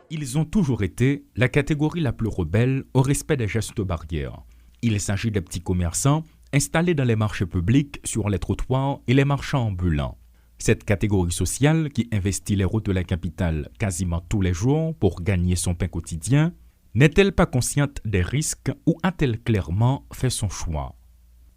Ils ont toujours été la catégorie la plus rebelle au respect des gestes barrières. Il s'agit des petits commerçants installés dans les marchés publics, sur les trottoirs et les marchands ambulants. Cette catégorie sociale qui investit les routes de la capitale quasiment tous les jours pour gagner son pain quotidien, n'est-elle pas consciente des risques ou a-t-elle clairement fait son choix?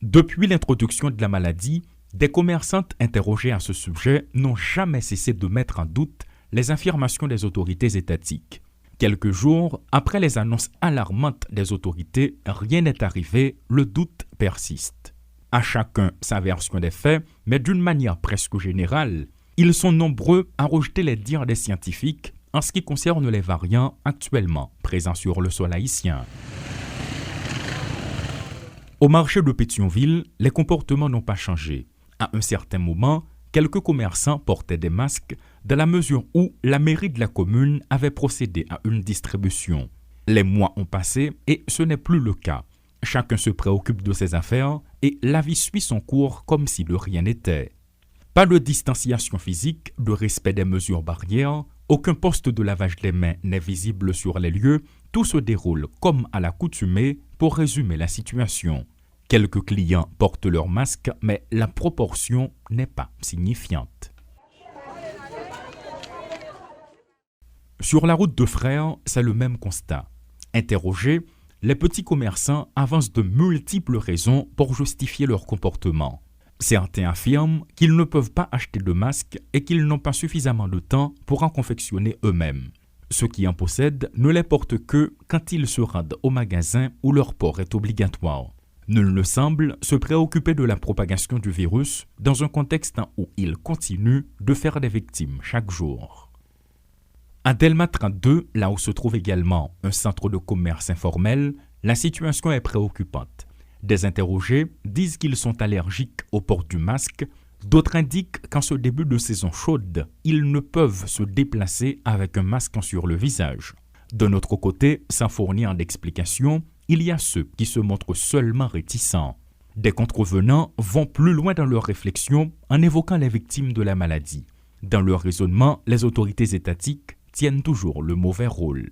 Depuis l'introduction de la maladie, des commerçantes interrogées à ce sujet n'ont jamais cessé de mettre en doute les affirmations des autorités étatiques. Quelques jours après les annonces alarmantes des autorités, rien n'est arrivé, le doute persiste. À chacun sa version des faits, mais d'une manière presque générale, ils sont nombreux à rejeter les dires des scientifiques en ce qui concerne les variants actuellement présents sur le sol haïtien. Au marché de Pétionville, les comportements n'ont pas changé. À un certain moment, quelques commerçants portaient des masques dans la mesure où la mairie de la commune avait procédé à une distribution. Les mois ont passé et ce n'est plus le cas. Chacun se préoccupe de ses affaires et la vie suit son cours comme si de rien n'était. Pas de distanciation physique, de respect des mesures barrières, aucun poste de lavage des mains n'est visible sur les lieux, tout se déroule comme à l'accoutumée pour résumer la situation. Quelques clients portent leur masque, mais la proportion n'est pas signifiante. Sur la route de Frères, c'est le même constat. Interrogés, les petits commerçants avancent de multiples raisons pour justifier leur comportement. Certains affirment qu'ils ne peuvent pas acheter de masques et qu'ils n'ont pas suffisamment de temps pour en confectionner eux-mêmes. Ceux qui en possèdent ne les portent que quand ils se rendent au magasin où leur port est obligatoire. Nul ne semble se préoccuper de la propagation du virus dans un contexte où il continue de faire des victimes chaque jour. À Delma 32, là où se trouve également un centre de commerce informel, la situation est préoccupante. Des interrogés disent qu'ils sont allergiques au port du masque, d'autres indiquent qu'en ce début de saison chaude, ils ne peuvent se déplacer avec un masque sur le visage. D'un autre côté, sans fournir d'explications, il y a ceux qui se montrent seulement réticents. Des contrevenants vont plus loin dans leur réflexion en évoquant les victimes de la maladie. Dans leur raisonnement, les autorités étatiques tiennent toujours le mauvais rôle.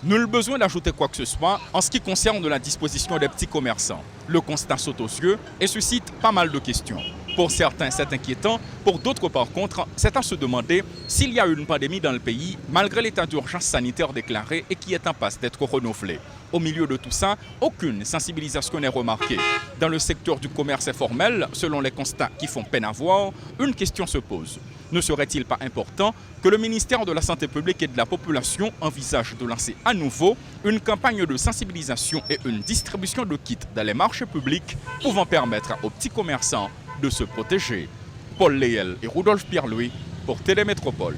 Nul besoin d'ajouter quoi que ce soit en ce qui concerne la disposition des petits commerçants. Le constat saute aux yeux et suscite pas mal de questions. Pour certains, c'est inquiétant. Pour d'autres, par contre, c'est à se demander s'il y a une pandémie dans le pays, malgré l'état d'urgence sanitaire déclaré et qui est en passe d'être renouvelé. Au milieu de tout ça, aucune sensibilisation n'est remarquée. Dans le secteur du commerce informel, selon les constats qui font peine à voir, une question se pose. Ne serait-il pas important que le ministère de la Santé publique et de la Population envisage de lancer à nouveau une campagne de sensibilisation et une distribution de kits dans les marchés publics pouvant permettre aux petits commerçants de se protéger? Paul Léel et Rudolf Pierre-Louis pour Télémétropole.